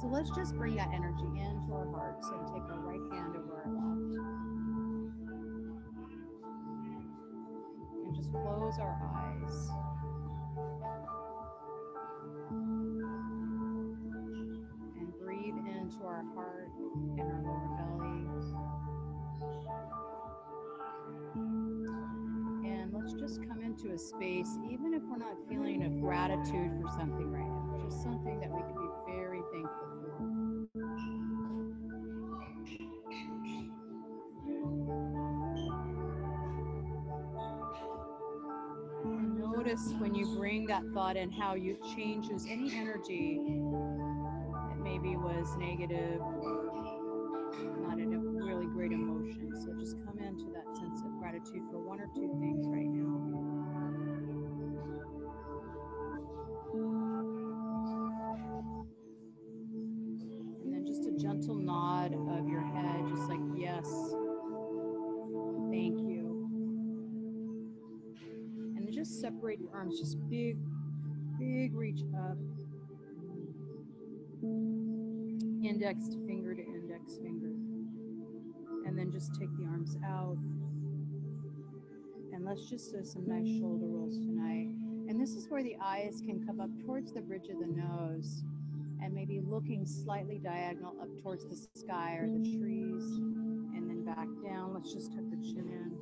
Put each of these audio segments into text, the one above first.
So let's just bring that energy into our hearts and take our right hand over our left. And just close our eyes. And breathe into our heart and our lower belly. And let's just come into a space, even if we're not feeling of gratitude for something right now, just something that we can be very thankful for. And notice when you bring that thought in, how it changes any energy that maybe was negative or not in a really great emotion. So just come into that sense of gratitude for one or two things right now. And then just a gentle nod of your head, just like, yes, thank you. And then just separate your arms, just big reach up. Index finger to index finger. And then just take the arms out. And let's just do some nice shoulder rolls tonight. And this is where the eyes can come up towards the bridge of the nose and maybe looking slightly diagonal up towards the sky or the trees, and then back down. Let's just tuck the chin in.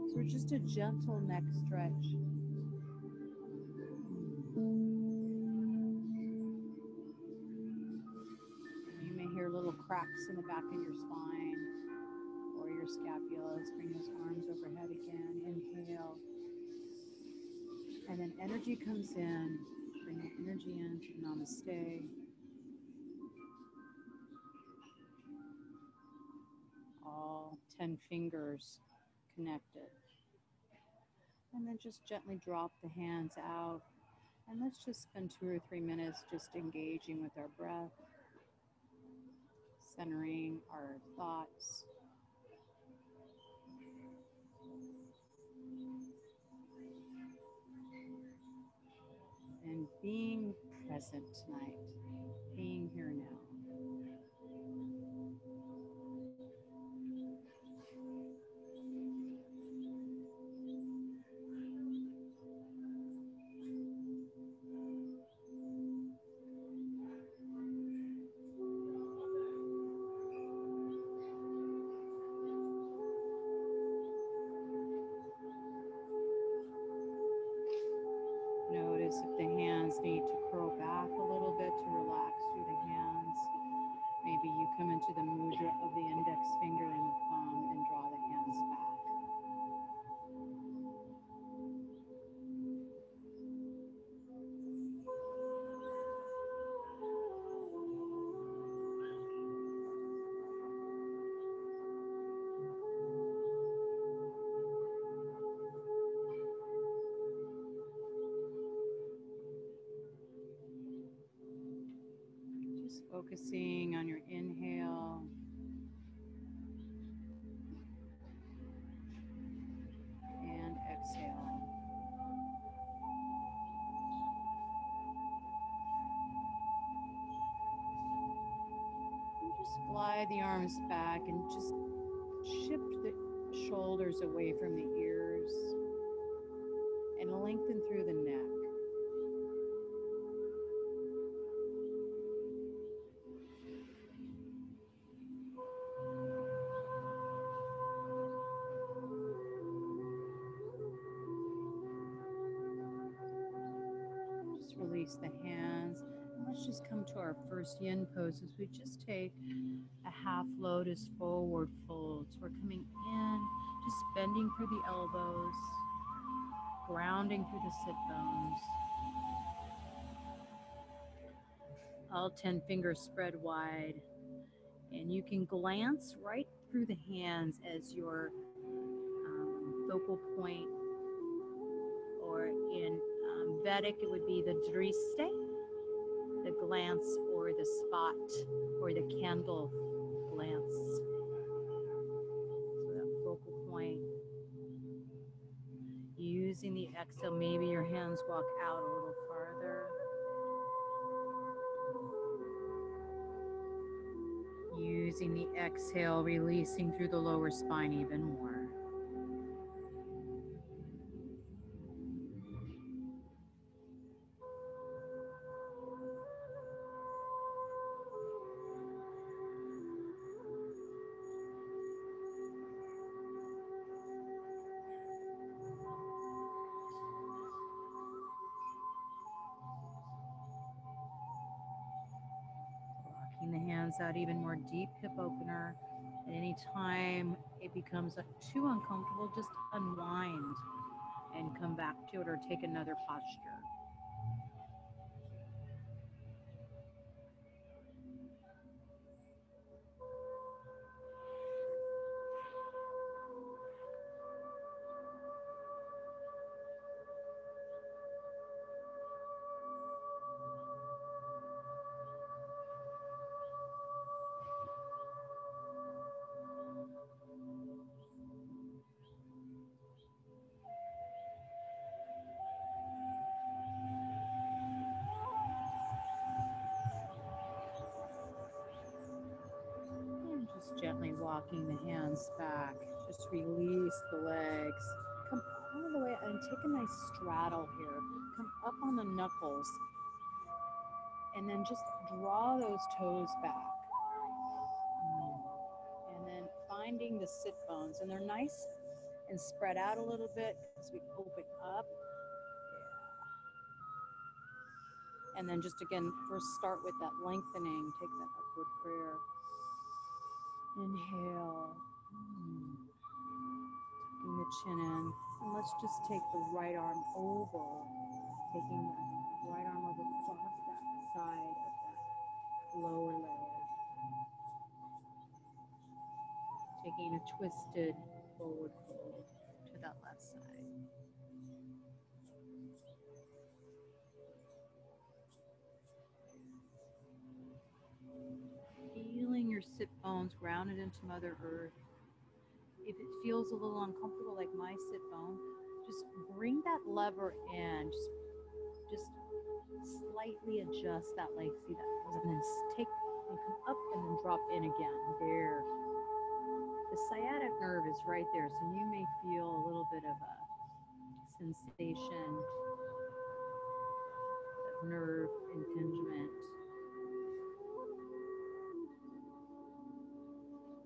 So it's just a gentle neck stretch. You may hear little cracks in the back of your spine or your scapula. Let's bring those arms overhead again. Inhale. And then energy comes in. Bring the energy into namaste. All 10 fingers connected. And then just gently drop the hands out. And let's just spend 2 or 3 minutes just engaging with our breath, centering our thoughts. And being present tonight, being here now. Notice if the hands need to curl back a little bit to relax through the hands. Maybe you come into the mudra of the index finger and the thumb and draw the hands back. Just focusing on your inhale and exhale. And just glide the arms back and just shift the shoulders away from the ears and lengthen through the neck. Just release the hands. And let's just come to our first yin pose as we just take a half lotus forward fold. So we're coming in, just bending through the elbows, grounding through the sit bones. All 10 fingers spread wide. And you can glance right through the hands as your focal point, or in Vedic it would be the driste, the glance or the spot or the candle glance. So that focal point. Using the exhale, maybe your hands walk out a little farther. Using the exhale, releasing through the lower spine even more. Walking the hands out even more, deep hip opener. At any time it becomes too uncomfortable, just unwind and come back to it or take another posture. And just gently walking the hands back. Just release the legs. Come all the way and take a nice straddle here. Come up on the knuckles and then just draw those toes back. And then finding the sit bones. And they're nice and spread out a little bit as we open up. Yeah. And then just again, first start with that lengthening. Take that upward prayer. Inhale. Tucking the chin in. And let's just take the right arm over. Taking the right arm over across that side of that lower leg. Taking a twisted forward fold to that left side. Feeling your sit bones grounded into Mother Earth. If it feels a little uncomfortable like my sit bone, just bring that lever in. Just slightly adjust that leg. See that? And then take and come up and then drop in again. There. The sciatic nerve is right there, so you may feel a little bit of a sensation of nerve impingement.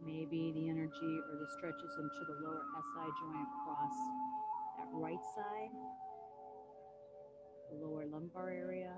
Maybe the energy or the stretches into the lower SI joint across that right side, the lower lumbar area.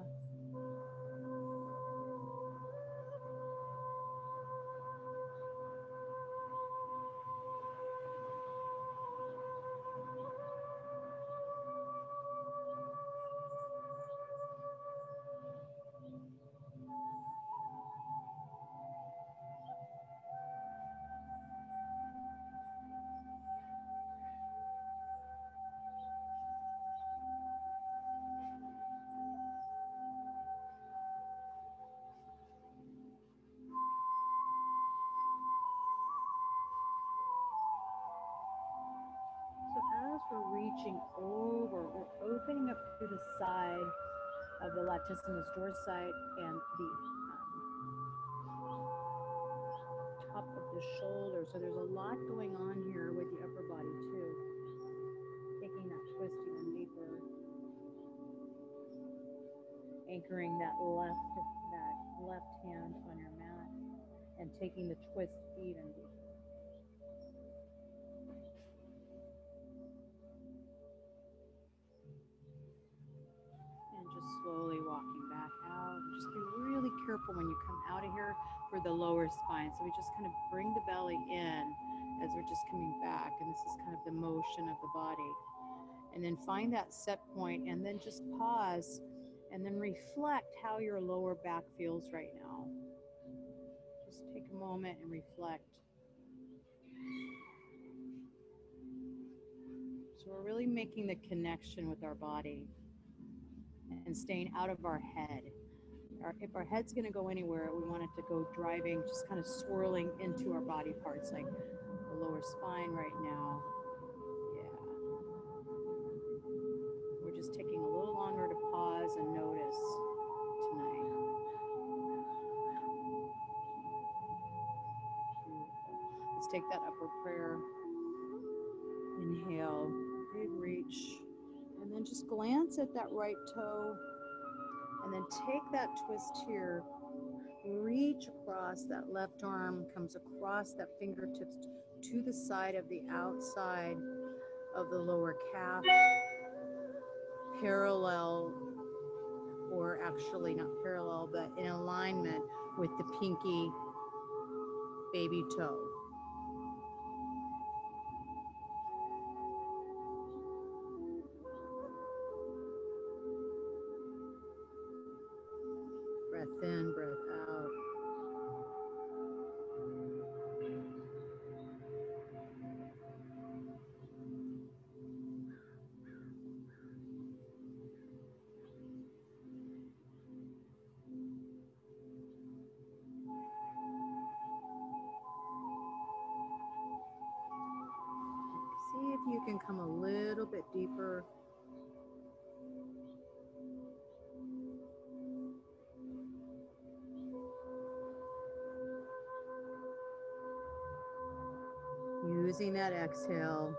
As we're reaching over, we're opening up through the side of the latissimus dorsi and the top of the shoulder. So there's a lot going on here with the upper body too. Taking that twist even deeper. Anchoring that left hand on your mat and taking the twist even deeper. Slowly walking back out. Just be really careful when you come out of here for the lower spine. So we just kind of bring the belly in as we're just coming back. And this is kind of the motion of the body. And then find that set point and then just pause and then reflect how your lower back feels right now. Just take a moment and reflect. So we're really making the connection with our body and staying out of our head. If our head's going to go anywhere, we want it to go driving, just kind of swirling into our body parts, like the lower spine right now. Yeah. We're just taking a little longer to pause and notice tonight. take that upward prayer. Inhale, big reach, and then just glance at that right toe, and then take that twist here, reach across, that left arm comes across that fingertips to the side of the outside of the lower calf, parallel, or actually not parallel, but in alignment with the pinky baby toe. Breath in, breath out. See if you can come a little bit deeper. Using that exhale.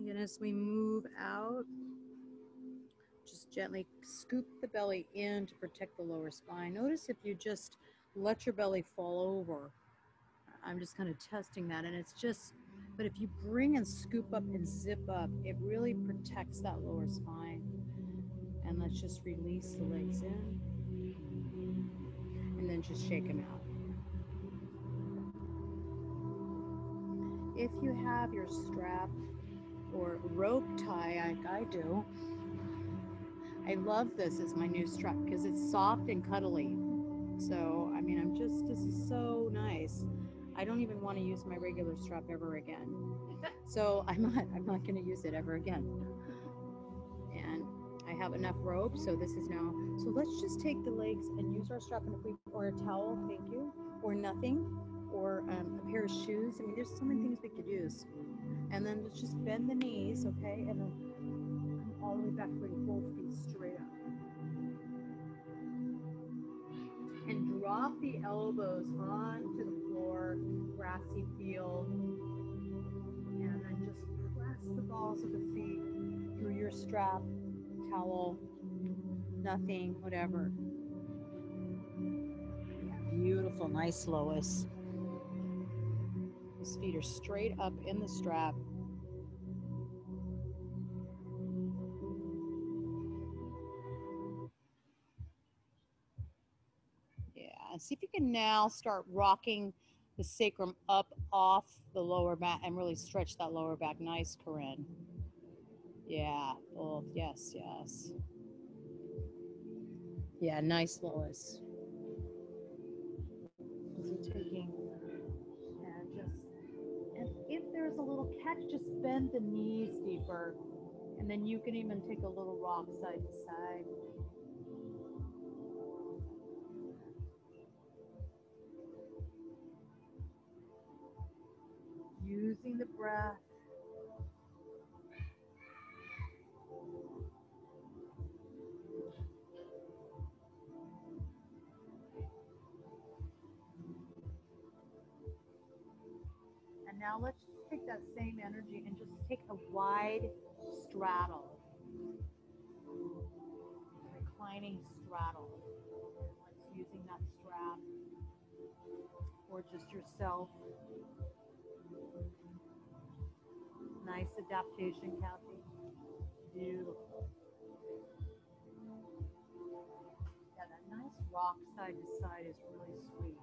Again, as we move out, just gently scoop the belly in to protect the lower spine. Notice if you just let your belly fall over. I'm just kind of testing that, and it's just, but if you bring and scoop up and zip up, it really protects that lower spine. And let's just release the legs in, and then just shake them out. If you have your strap or rope tie, like I do, I love this as my new strap because it's soft and cuddly. So, I mean, this is so nice. I don't even want to use my regular strap ever again. So I'm not going to use it ever again. And I have enough rope, so this is now, so let's just take the legs and use our strap or a towel, thank you, or nothing, or a pair of shoes. I mean, there's so many things we could use. And then let's just bend the knees, okay, and then come all the way back, bring both feet straight up. And drop the elbows onto the floor, grassy field, and then just press the balls of the feet through your strap, towel, nothing, whatever. Yeah, beautiful, nice, Lois. His feet are straight up in the strap. Yeah, and see if you can now start rocking the sacrum up off the lower back and really stretch that lower back. Nice, Corinne. Yeah, both. Yes, yes. Yeah, nice, Lois. So taking and if there's a little catch, just bend the knees deeper, and then you can even take a little rock side to side. Using the breath. And now let's just take that same energy and just take a wide straddle. Reclining straddle. Let's using that strap or just yourself. Nice adaptation, Kathy. Beautiful. Yeah, that nice rock side to side is really sweet.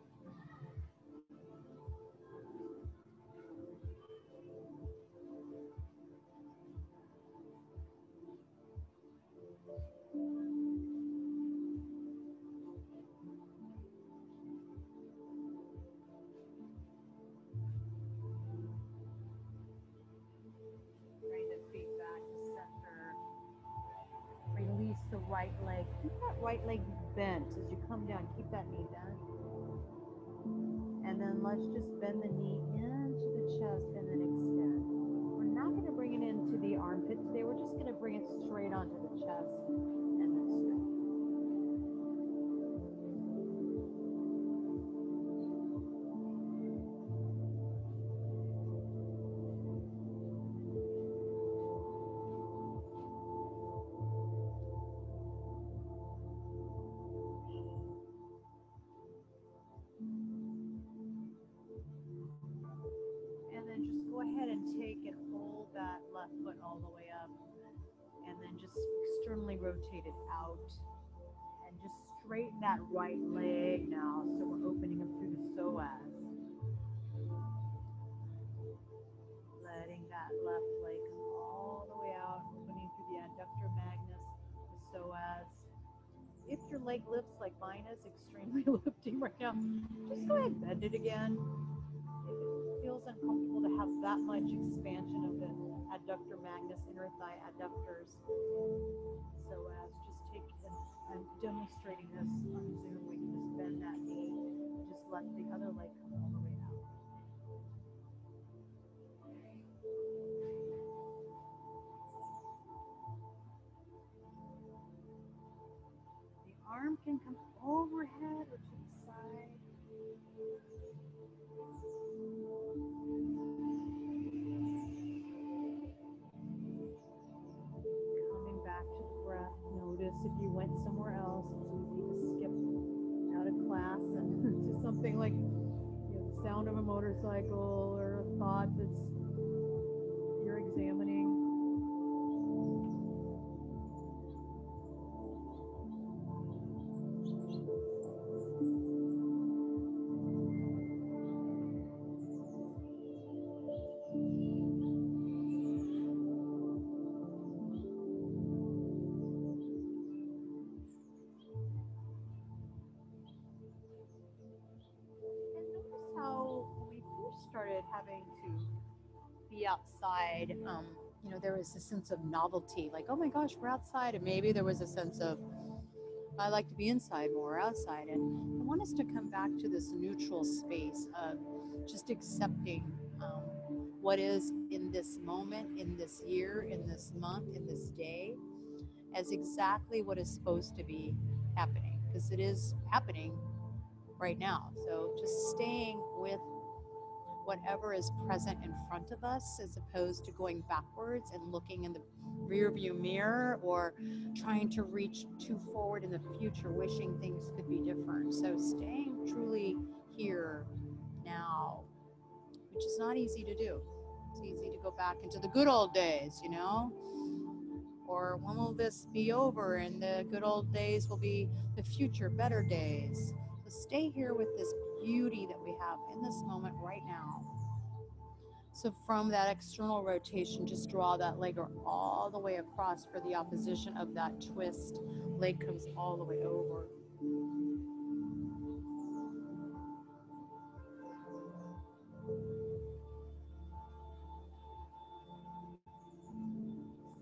right leg. Keep that right leg bent as you come down. Keep that knee bent. And then let's just bend the knee into the chest and then extend. We're not going to bring it into the armpit today. We're just going to bring it straight onto the chest and then straight. And then just go ahead and take and hold that left foot all the way up. And then just externally rotate it out. And just straighten that right leg now. So we're opening up through the psoas. Letting that left leg come all the way out, opening through the adductor magnus, the psoas. If your leg lifts like mine is, extremely lifting right now, just go ahead and bend it again. If it feels uncomfortable to have that much expansion of the adductor magnus, inner thigh adductors, psoas, just take, and I'm demonstrating this on Zoom, we can just bend that knee, just let the other leg come all the way out. The arm can come overhead or to the side. Coming back to the breath. Notice if you went somewhere else, it's easy to skip out of class and to something like the sound of a motorcycle or a thought that's you're examining. Started having to be outside, there was a sense of novelty, like, oh my gosh, we're outside, and maybe there was a sense of, I like to be inside more, outside, and I want us to come back to this neutral space of just accepting what is in this moment, in this year, in this month, in this day, as exactly what is supposed to be happening, because it is happening right now. So just staying with whatever is present in front of us, as opposed to going backwards and looking in the rear view mirror or trying to reach too forward in the future, wishing things could be different. So staying truly here now, which is not easy to do. It's easy to go back into the good old days, or when will this be over and the good old days will be the future, better days. So stay here with this beauty that we have in this moment right now. So from that external rotation, just draw that leg all the way across for the opposition of that twist. Leg comes all the way over.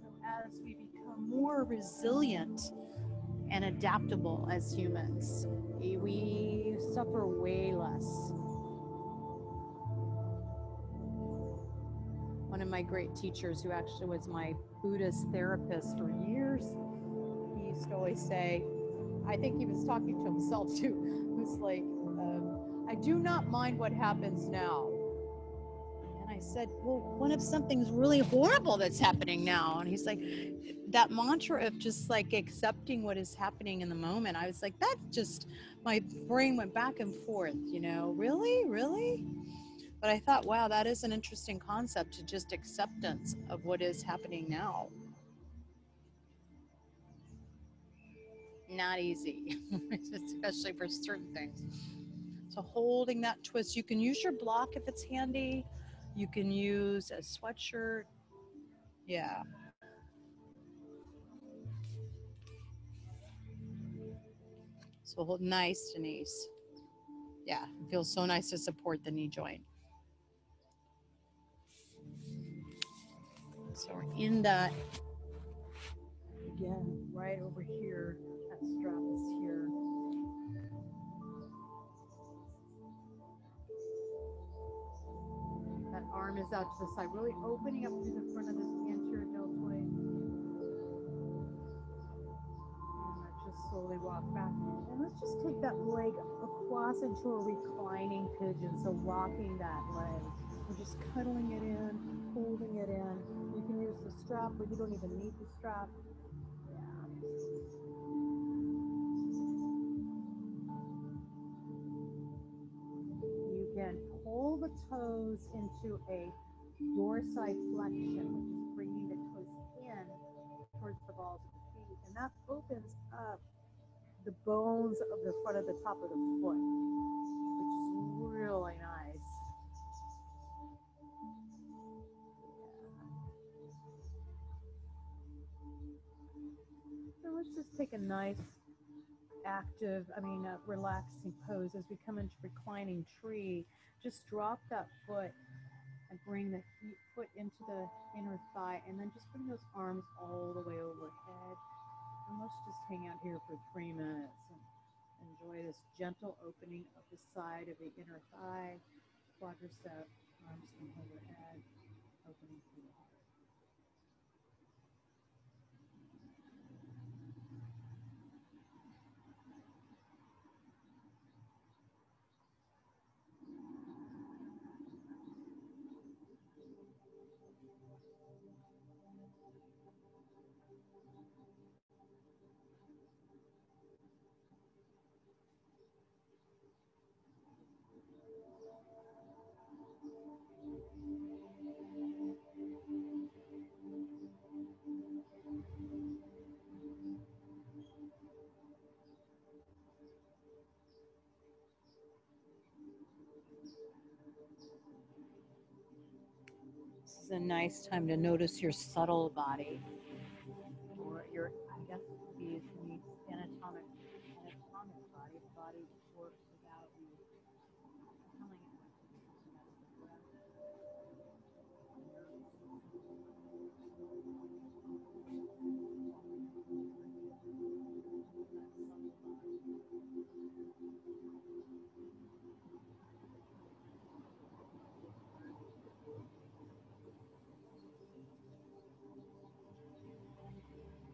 So as we become more resilient and adaptable as humans, we suffer way less. One of my great teachers, who actually was my Buddhist therapist for years, he used to always say, I think he was talking to himself too, it was like, I do not mind what happens now. And I said, well, what if something's really horrible that's happening now? And he's like, that mantra of just like accepting what is happening in the moment. I was like, that's just, my brain went back and forth, really? But I thought, wow, that is an interesting concept, to just acceptance of what is happening now. Not easy, especially for certain things. So holding that twist, you can use your block if it's handy. You can use a sweatshirt. Yeah. So hold nice, Denise. Yeah, it feels so nice to support the knee joint. So we're in that, again, right right over here. That strap is here. That arm is out to the side, really opening up through the front of this anterior deltoid. And let's just slowly walk back. And let's just take that leg across into a reclining pigeon. So rocking that leg. We're just cuddling it in, holding it in. You can use the strap, but you don't even need the strap. You can pull the toes into a dorsiflexion, which is bringing the toes in towards the balls of the feet, and that opens up the bones of the front of the top of the foot, which is really nice. So let's just take a nice active, relaxing pose as we come into reclining tree. Just drop that foot and bring the foot into the inner thigh, and then just bring those arms all the way overhead. And let's just hang out here for 3 minutes and enjoy this gentle opening of the side of the inner thigh, quadricep, arms come overhead, opening through the heart. This is a nice time to notice your subtle body, or your, I guess, the anatomic body. The body works without you telling it what to do. So that's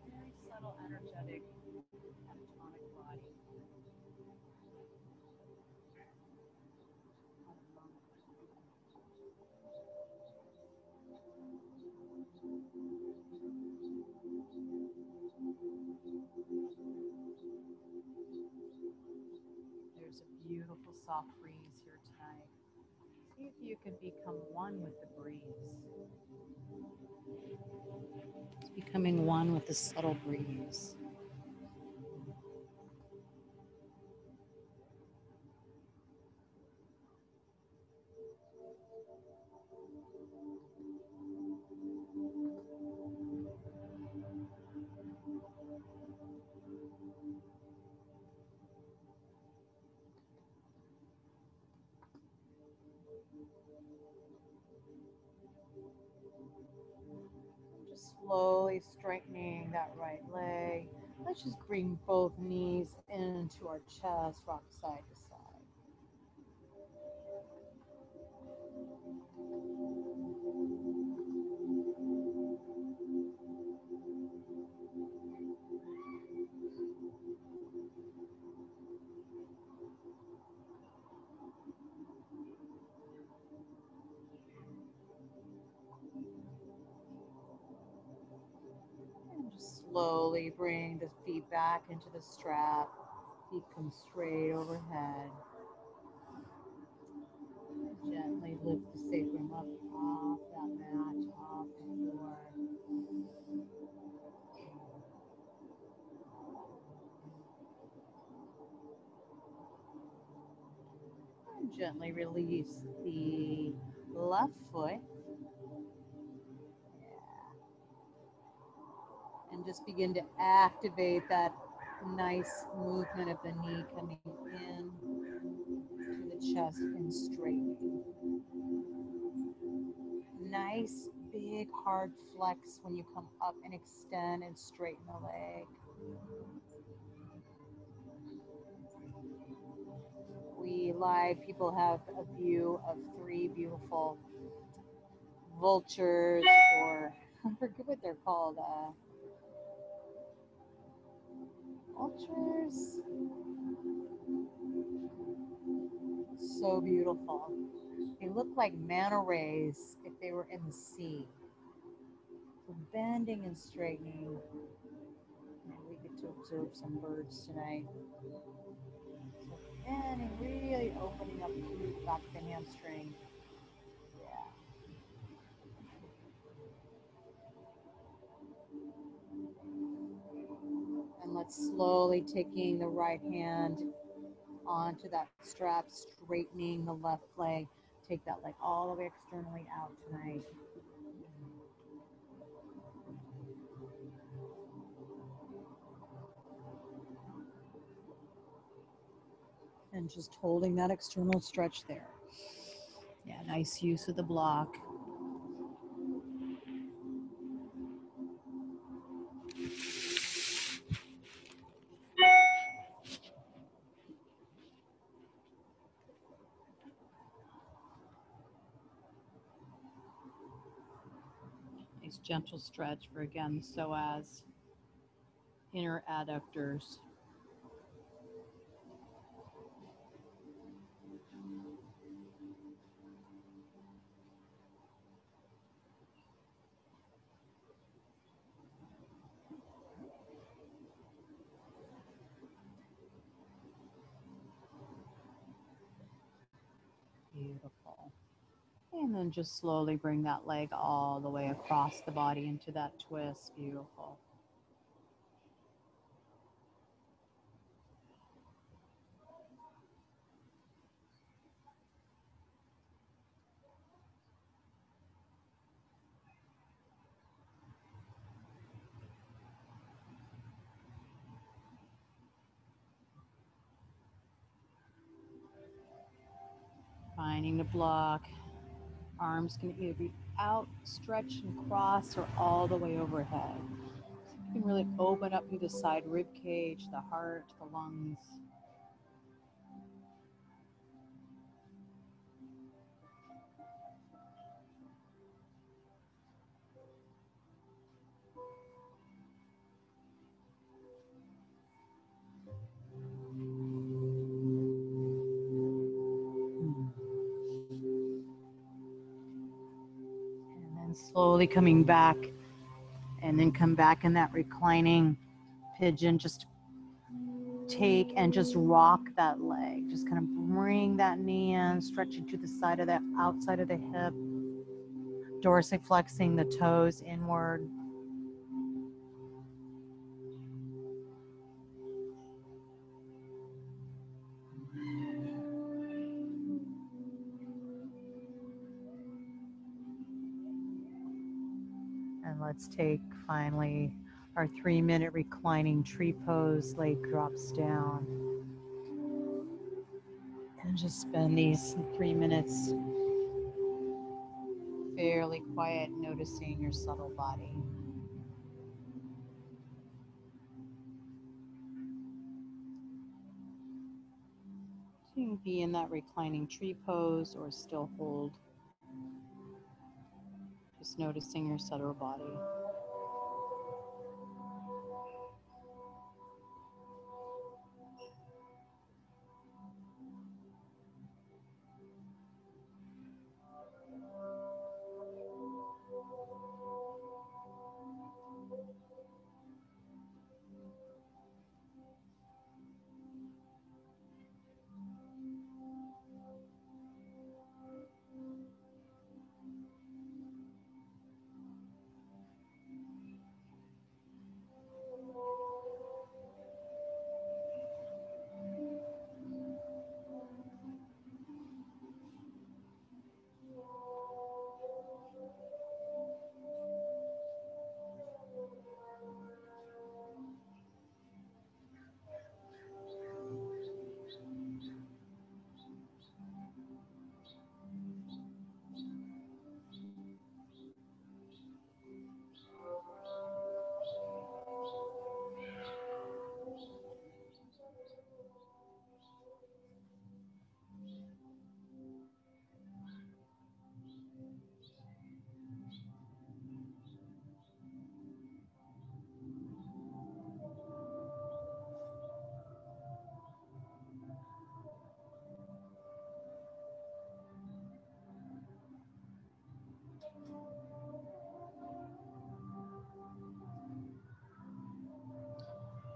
the very subtle, energetic, anatomic body. There's a beautiful soft breeze here tonight. See if you can become one with the breeze. It's becoming one with the subtle breeze. Just slowly straightening that right leg. Let's just bring both knees into our chest, rock side to side. And just slowly bring the feet back into the strap. Feet come straight overhead. Gently lift the sacrum up off that mat, off the floor. And gently release the left foot. And just begin to activate that nice movement of the knee coming in to the chest and straightening. Nice big hard flex when you come up and extend and straighten the leg. People have a view of three beautiful vultures, or I forget what they're called, vultures. So beautiful. They look like manta rays if they were in the sea. So bending and straightening. And we get to observe some birds tonight. So bending, really opening up the back of the hamstring. Yeah. And let's slowly taking the right hand onto that strap, straightening the left leg. Take that leg all the way externally out tonight. And just holding that external stretch there. Yeah, nice use of the block. Nice gentle stretch for, again, the psoas, inner adductors. Beautiful. And then just slowly bring that leg all the way across the body into that twist. Beautiful. Finding the block. Arms can either be outstretched and crossed or all the way overhead. So you can really open up through the side rib cage, the heart, the lungs. And then slowly coming back, and then come back in that reclining pigeon. Just take and just rock that leg. Just kind of bring that knee in, stretching to the side of that outside of the hip, dorsiflexing the toes inward. And let's take finally our 3-minute reclining tree pose. Leg drops down. And just spend these 3 minutes fairly quiet, noticing your subtle body. So you can be in that reclining tree pose or still hold. Just noticing your subtle body.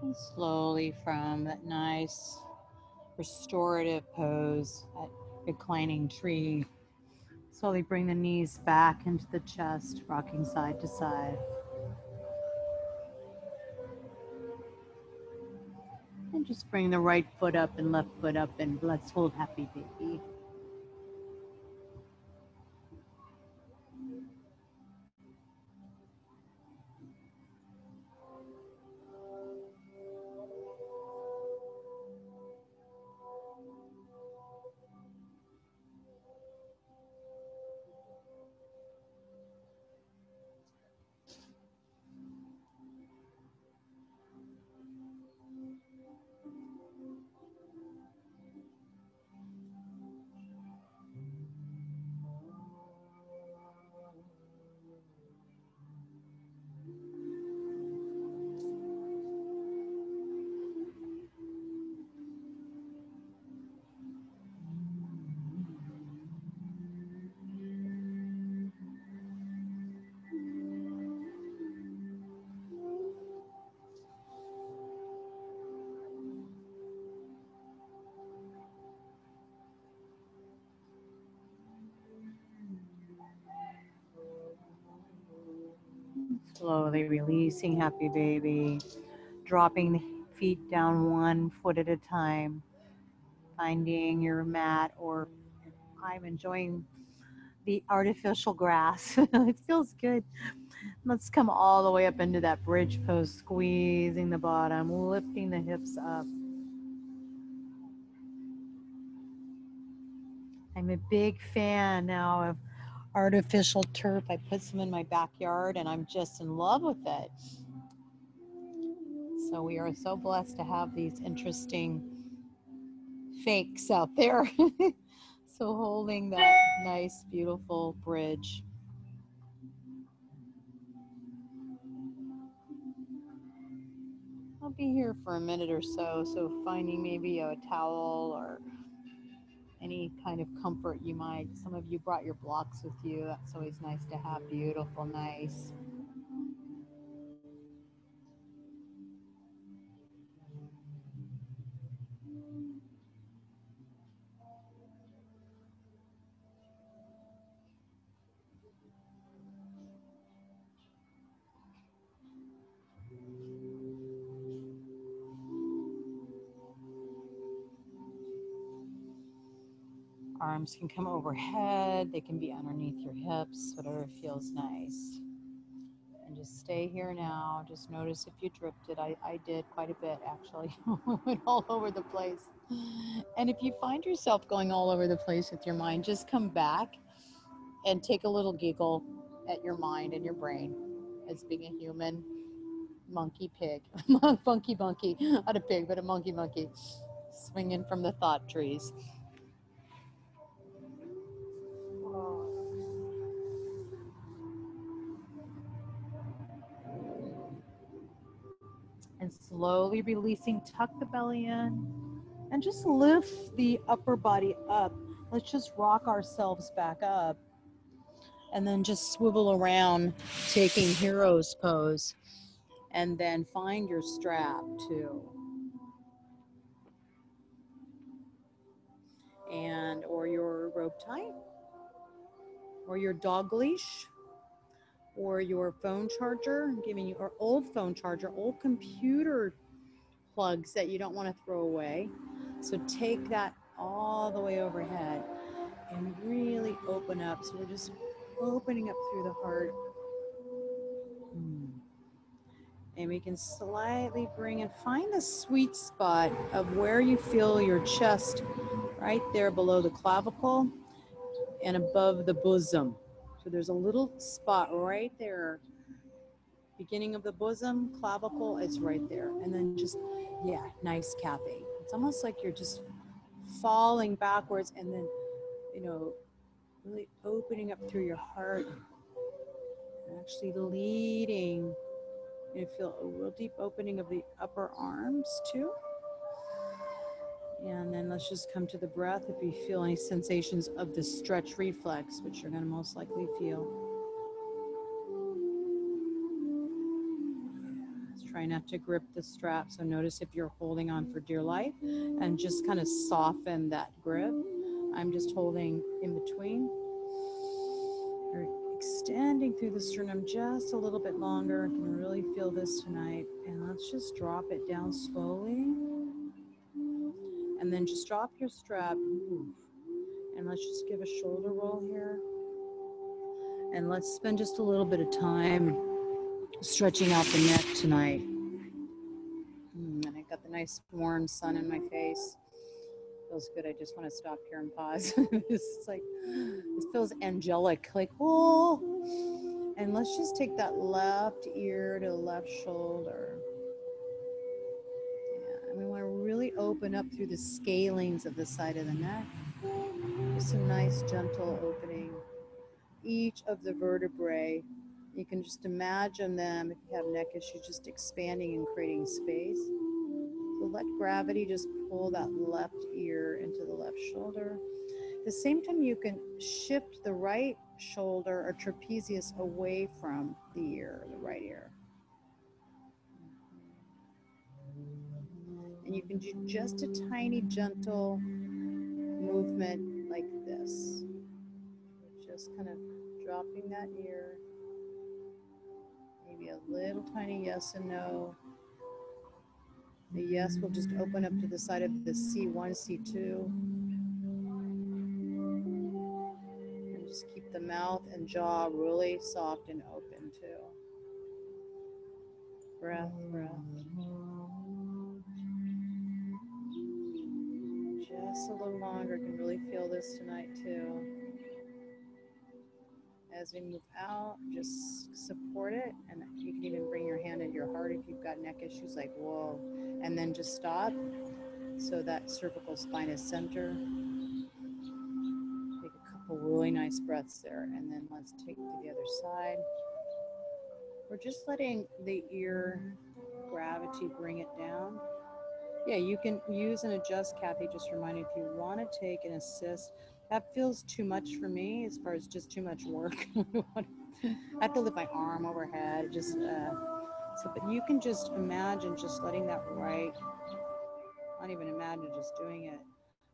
And slowly from that nice restorative pose, that reclining tree, slowly bring the knees back into the chest, rocking side to side. And just bring the right foot up and left foot up, and let's hold happy baby. Slowly releasing happy baby, dropping the feet down one foot at a time, finding your mat, or I'm enjoying the artificial grass. It feels good. Let's come all the way up into that bridge pose, squeezing the bottom, lifting the hips up. I'm a big fan now of artificial turf. I put some in my backyard and I'm just in love with it. So we are so blessed to have these interesting fakes out there. So holding that nice, beautiful bridge. I'll be here for a minute or so, so finding maybe a towel or any kind of comfort you might. Some of you brought your blocks with you. That's always nice to have. Beautiful, nice. Arms can come overhead. They can be underneath your hips, whatever feels nice. And just stay here now. Just notice if you drifted. I did quite a bit, actually. Went all over the place. And if you find yourself going all over the place with your mind, just come back and take a little giggle at your mind and your brain as being a human monkey pig. Funky monkey. Not a pig, but a monkey monkey. Swinging from the thought trees. And slowly releasing, tuck the belly in and just lift the upper body up. Let's just rock ourselves back up and then just swivel around, taking hero's pose, and then find your strap too. And or your rope tie or your dog leash or your phone charger. I'm giving you, or old phone charger, old computer plugs that you don't want to throw away. So take that all the way overhead and really open up. So we're just opening up through the heart. And we can slightly bring and find the sweet spot of where you feel your chest, right there below the clavicle and above the bosom. So there's a little spot right there, beginning of the bosom, clavicle, it's right there. And then just, yeah, nice, Kathy. It's almost like you're just falling backwards and then, really opening up through your heart, and actually leading. You feel a real deep opening of the upper arms too. And then let's just come to the breath. If you feel any sensations of the stretch reflex, which you're going to most likely feel. Let's Try not to grip the strap. So notice if you're holding on for dear life and just kind of soften that grip. I'm just holding in between. We're extending through the sternum just a little bit longer. I can really feel this tonight. And let's just drop it down slowly. And then just drop your strap. And let's just give a shoulder roll here. And let's spend just a little bit of time stretching out the neck tonight. And I got the nice warm sun in my face. Feels good. I just want to stop here and pause. It's like, it feels angelic. Like, oh. And let's just take that left ear to the left shoulder. Yeah, and we want to really open up through the scalings of the side of the neck. Just a nice gentle opening. Each of the vertebrae, you can just imagine them, if you have neck issues, just expanding and creating space. So let gravity just pull that left ear into the left shoulder. At the same time, you can shift the right shoulder or trapezius away from the ear, the right ear. And you can do just a tiny, gentle movement like this. Just kind of dropping that ear. Maybe a little tiny yes and no. The yes will just open up to the side of the C1, C2. And just keep the mouth and jaw really soft and open too. Breath, breath. Just a little longer. You can really feel this tonight too. As we move out, just support it, and you can even bring your hand into your heart if you've got neck issues, like whoa, and then just stop so that cervical spine is center. Take a couple really nice breaths there, and then let's take to the other side. We're just letting the ear gravity bring it down. Yeah, you can use and adjust, Kathy, just remind me if you want to take an assist. That feels too much for me as far as just too much work. I have to lift my arm overhead, just but you can just imagine just letting that right, not even imagine, just doing it.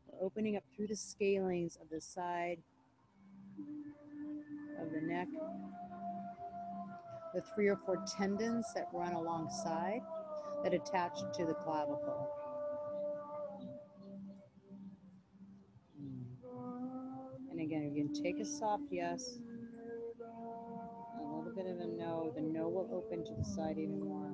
We're opening up through the scalings of the side of the neck, the 3 or 4 tendons that run alongside that attach to the clavicle. And again, you can take a soft yes, a little bit of a no. The no will open to the side even more.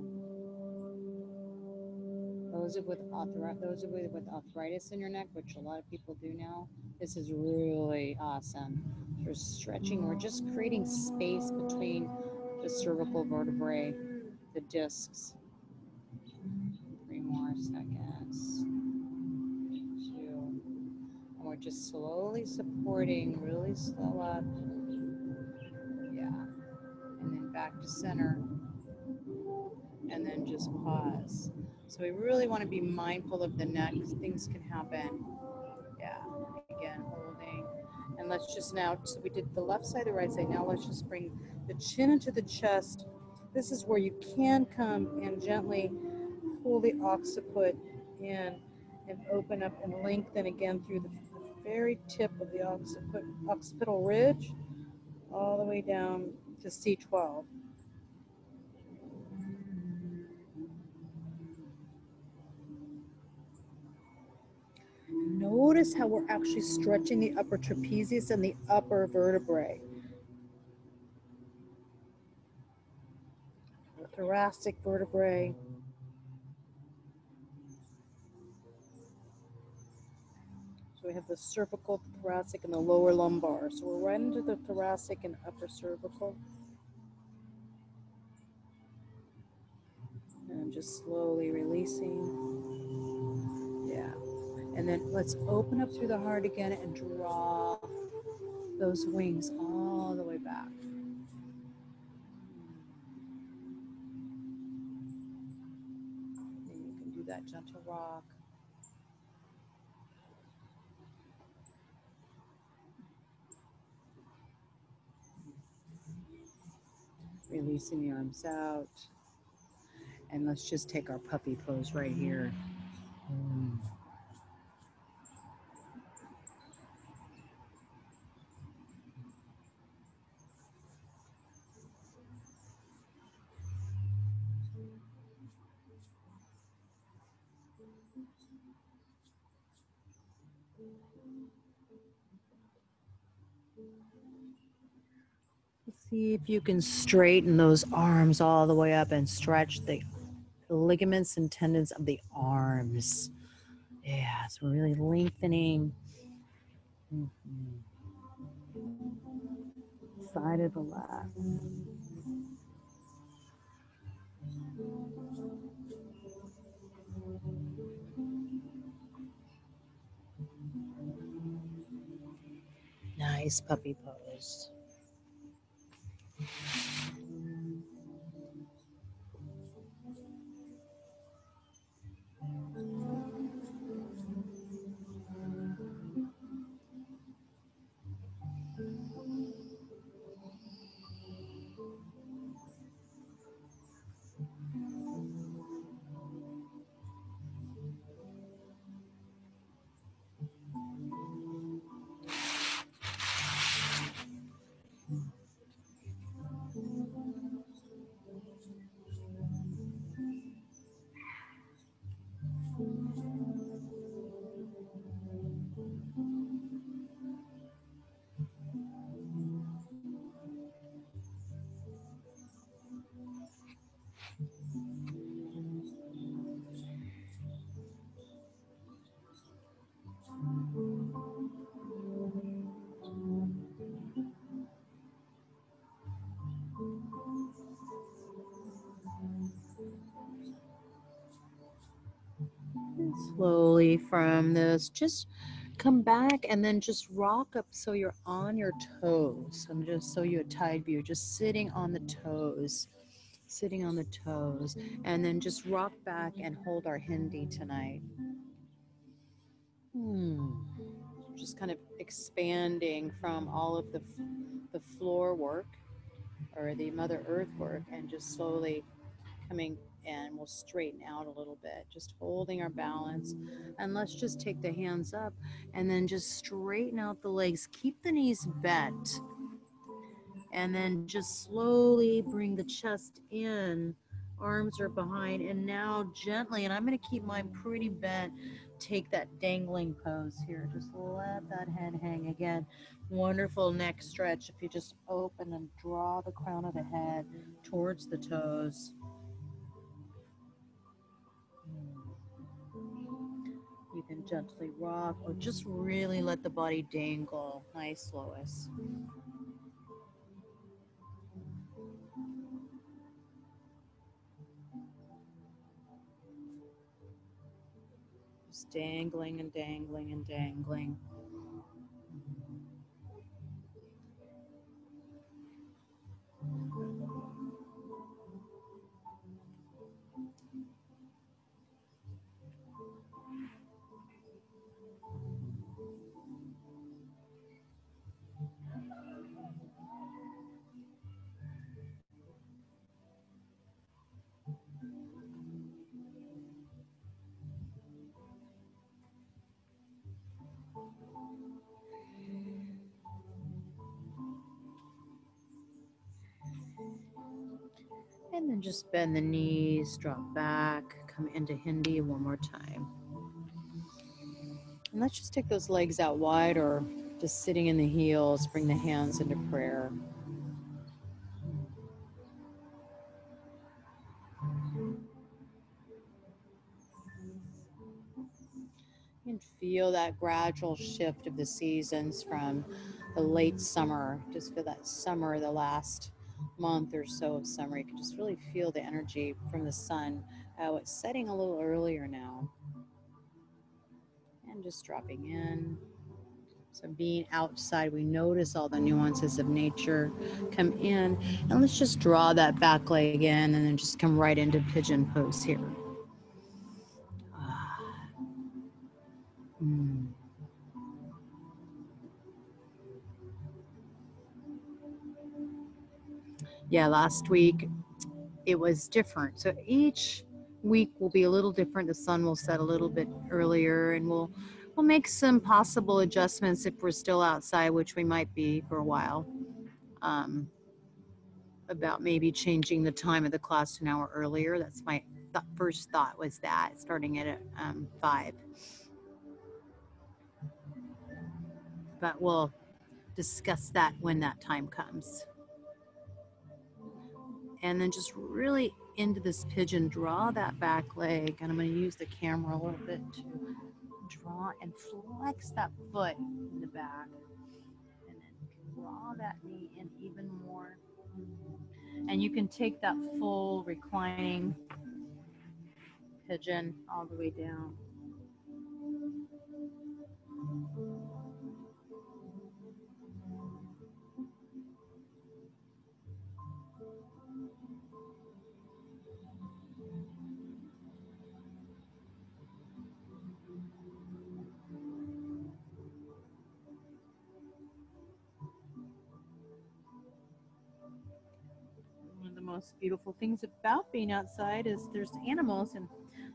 Those with arthritis in your neck, which a lot of people do now, this is really awesome. We're stretching, we're just creating space between the cervical vertebrae, the discs. 3 more seconds. 2. And we're just slowly supporting, really slow up. Yeah. And then back to center. And then just pause. So we really want to be mindful of the neck. Things can happen. Yeah. Again, holding. And let's just now, so we did the left side, the right side. Now let's just bring the chin into the chest. This is where you can come and gently pull the occiput in and open up and lengthen again through the very tip of the occipital ridge all the way down to C12. Notice how we're actually stretching the upper trapezius and the upper vertebrae. The thoracic vertebrae. So we have the cervical, the thoracic, and the lower lumbar. So we're right into the thoracic and upper cervical. And I'm just slowly releasing. Yeah. And then let's open up through the heart again and draw those wings all the way back. And you can do that gentle rock. Releasing the arms out. And let's just take our puppy pose right here. See if you can straighten those arms all the way up and stretch the ligaments and tendons of the arms. Yeah, so really lengthening. Side of the lap. Nice puppy pose. Slowly from this, just come back and then just rock up so you're on your toes. And just so you a tied view, just sitting on the toes, sitting on the toes. And then just rock back and hold our Hindi tonight. Just kind of expanding from all of the floor work or the Mother Earth work and just slowly coming in. We'll straighten out a little bit, just holding our balance. And let's just take the hands up and then just straighten out the legs. Keep the knees bent. And then just slowly bring the chest in. Arms are behind. And now gently, and I'm going to keep mine pretty bent, take that dangling pose here. Just let that head hang again. Wonderful neck stretch. If you just open and draw the crown of the head towards the toes. You can gently rock or just really let the body dangle. Nice, Lois. Just dangling and dangling and dangling. And then just bend the knees, drop back, come into Hindi one more time. And let's just take those legs out wide or just sitting in the heels, bring the hands into prayer. And feel that gradual shift of the seasons from the late summer. Just feel that summer, the last month or so of summer. You can just really feel the energy from the sun. It's setting a little earlier now. And just dropping in. So being outside, we notice all the nuances of nature. Come in, and let's just draw that back leg in, and then just come right into pigeon pose here. Yeah, last week it was different. So each week will be a little different. The sun will set a little bit earlier, and we'll make some possible adjustments if we're still outside, which we might be for a while. About maybe changing the time of the class an hour earlier. That's my first thought, was that starting at 5. But we'll discuss that when that time comes. And then just really into this pigeon, draw that back leg, and I'm going to use the camera a little bit to draw and flex that foot in the back, and then draw that knee in even more. And you can take that full reclining pigeon all the way down. One of the most beautiful things about being outside is there's animals, and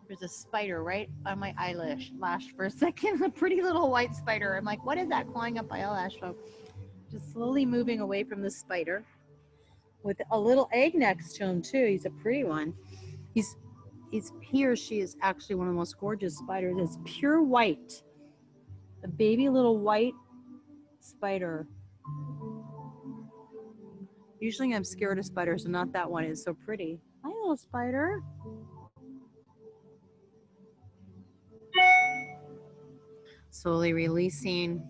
there's a spider right on my eyelash for a second, a pretty little white spider. I'm like, what is that clawing up my eyelash? So just slowly moving away from the spider, with a little egg next to him too. He's a pretty one. He or she is actually one of the most gorgeous spiders. It's pure white, a baby little white spider. Usually I'm scared of spiders, and not that one. Is so pretty. Hi, little spider. Slowly releasing.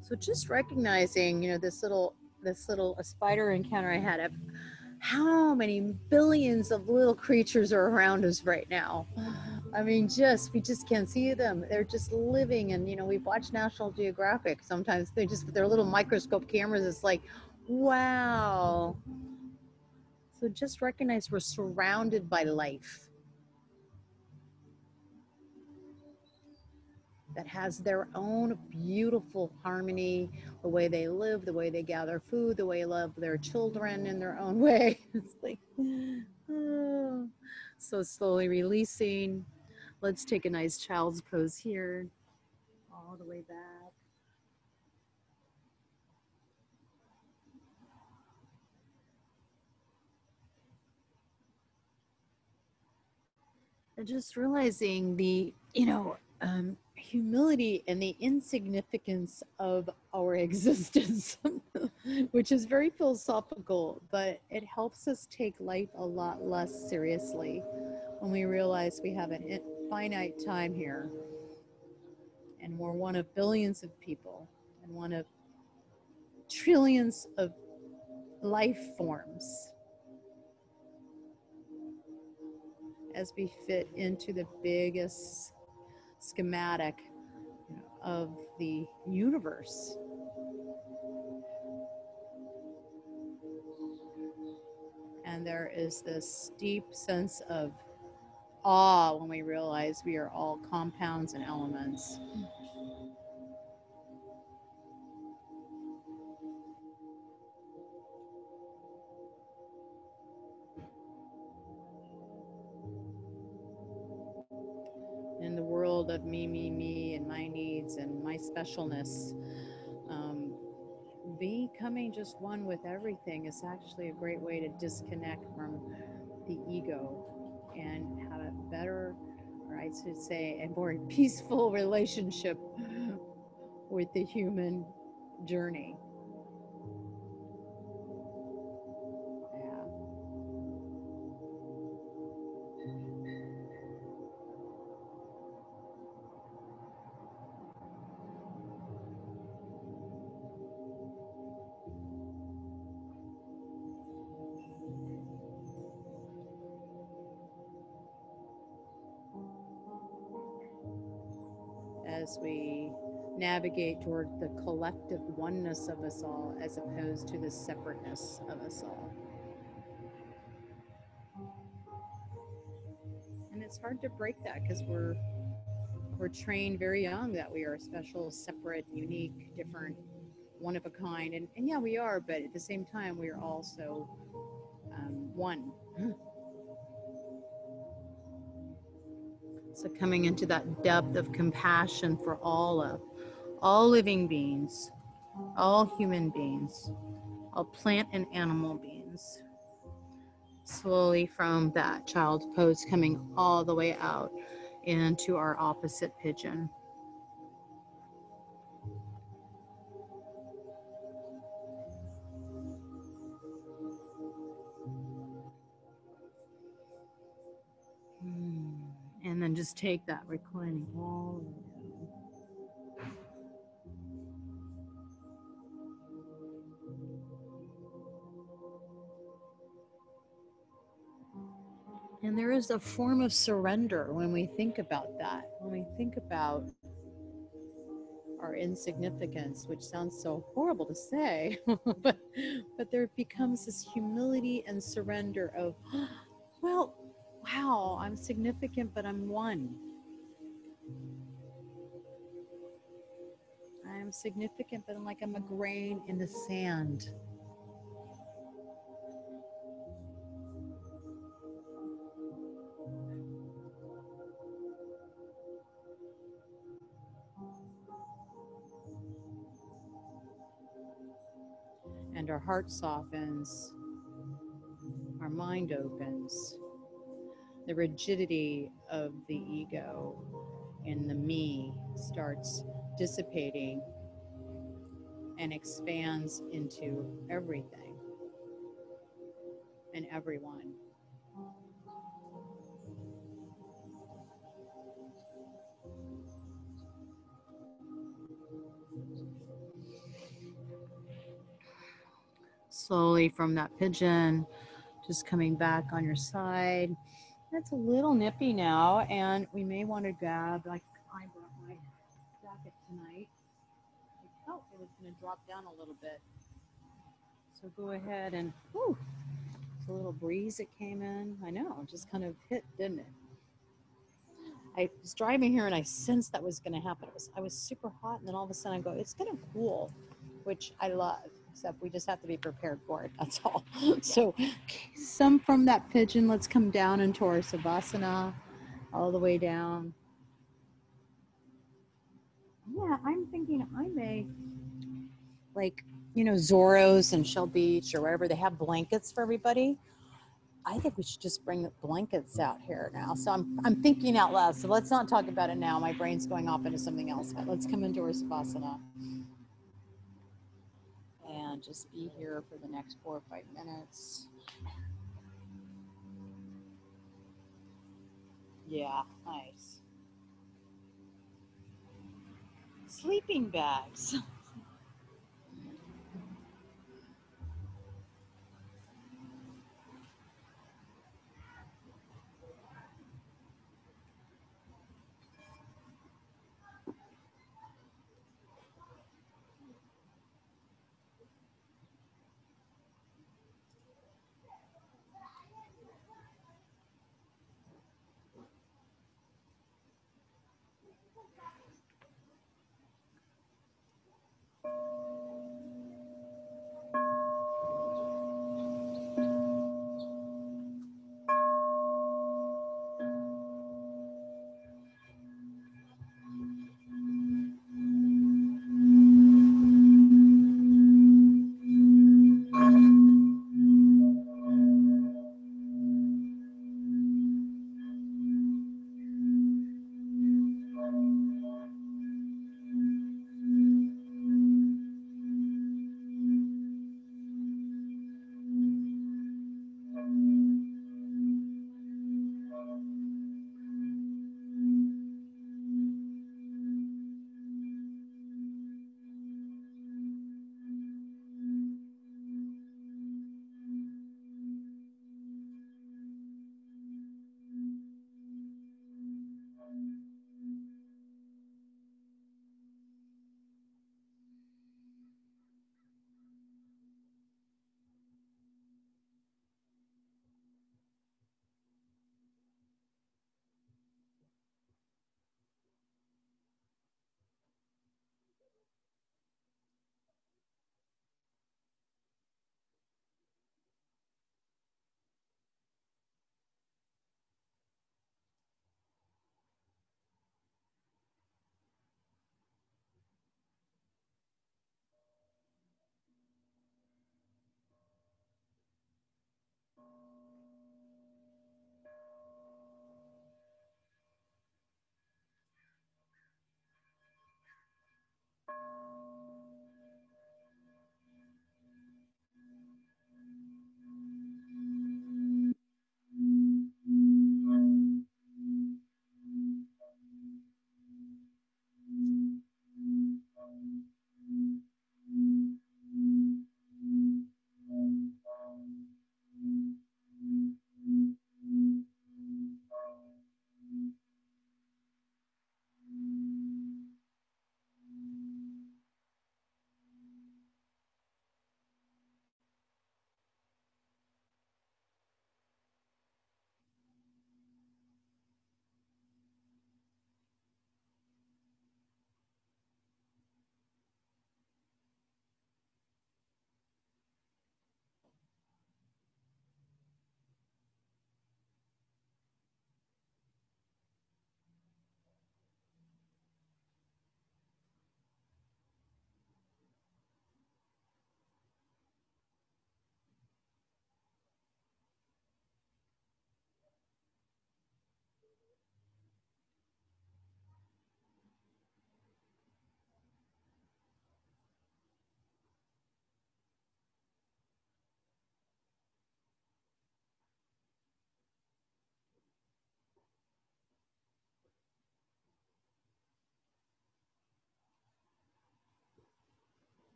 So just recognizing, this little spider encounter I had, how many billions of little creatures are around us right now. I mean, we just can't see them. They're just living, and we watch National Geographic. Sometimes they just, with their little microscope cameras, it's like, wow. So just recognize we're surrounded by life that has their own beautiful harmony, the way they live, the way they gather food, the way they love their children in their own way. It's like, oh. So slowly releasing. Let's take a nice child's pose here, all the way back. And just realizing the, humility and the insignificance of our existence, which is very philosophical, but it helps us take life a lot less seriously when we realize we have a finite time here, and we're one of billions of people and one of trillions of life forms as we fit into the biggest schematic of the universe. And there is this deep sense of awe when we realize we are all compounds and elements. In the world of me, and my needs and my specialness, becoming just one with everything is actually a great way to disconnect from the ego and have a better, or I should say, a more peaceful relationship with the human journey. As we navigate toward the collective oneness of us all, as opposed to the separateness of us all. And it's hard to break that, because we're trained very young that we are special, separate, unique, different, one of a kind. And yeah, we are, but at the same time, we are also one. So coming into that depth of compassion for all living beings, all human beings, all plant and animal beings. Slowly from that child's pose coming all the way out into our opposite pigeon. And then just take that reclining all the way down. And there is a form of surrender when we think about that, when we think about our insignificance, which sounds so horrible to say, but there becomes this humility and surrender of, well, wow, I'm significant, but I'm one. I'm significant, but I'm a grain in the sand. And our heart softens, our mind opens, the rigidity of the ego and the me starts dissipating and expands into everything and everyone. Slowly from that pigeon, just coming back on your side. That's a little nippy now, and we may want to grab, like I brought my jacket tonight. I felt it was going to drop down a little bit. So go ahead and, whew, it's a little breeze that came in. I know, it just kind of hit, didn't it? I was driving here and I sensed that was going to happen. I was super hot, and then all of a sudden I go, it's going to cool, which I love, except we just have to be prepared for it. That's all. So some from that pigeon, let's come down into our Savasana, all the way down. Yeah, I'm thinking I may, like, Zorro's and Shell Beach or wherever, they have blankets for everybody. I think we should just bring the blankets out here now. So I'm thinking out loud. So let's not talk about it now. My brain's going off into something else. But let's come into our Savasana and just be here for the next 4 or 5 minutes. Yeah, nice. Sleeping bags.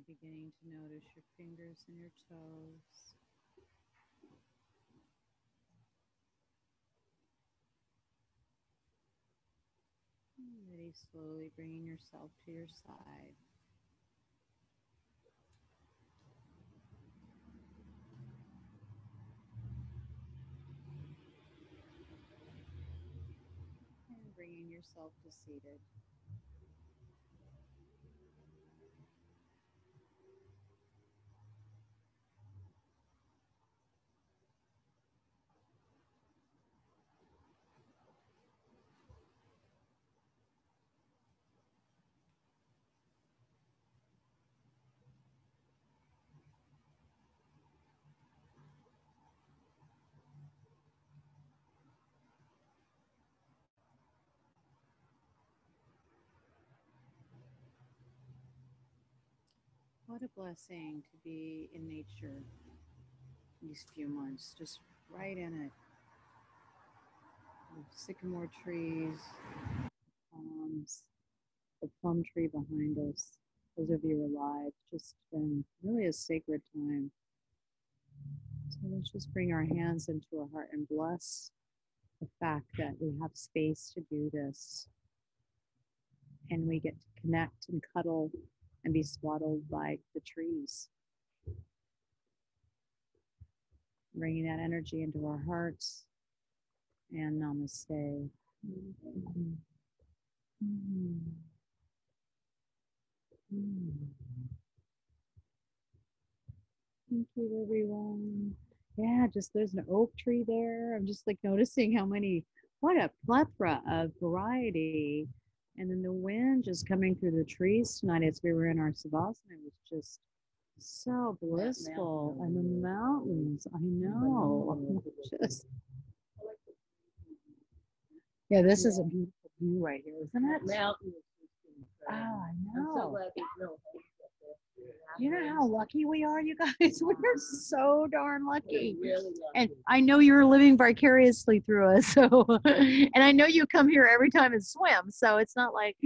beginning to notice your fingers and your toes. Already slowly bringing yourself to your side. And bringing yourself to seated. What a blessing to be in nature these few months, just right in it. The sycamore trees, palms, the plum tree behind us. Those of you alive, just been really a sacred time. So let's just bring our hands into our heart and bless the fact that we have space to do this. And we get to connect and cuddle and be swaddled by the trees. Bringing that energy into our hearts. And namaste. Mm-hmm. Mm-hmm. Mm-hmm. Thank you, everyone. Yeah, just there's an oak tree there. I'm just like noticing what a plethora of variety. And then the wind just coming through the trees tonight as we were in our savasana was just so blissful. And the mountains, I know. Just yeah, this is a beautiful view right here, isn't it? Mountain. Oh, I know. I'm so glad there's no homes up there. You know how lucky we are, you guys? We're so darn lucky. Really lucky. And I know you're living vicariously through us. So, and I know you come here every time and swim. So it's not like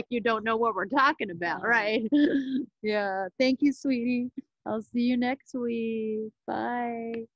you don't know what we're talking about, right? Yeah. Thank you, sweetie. I'll see you next week. Bye.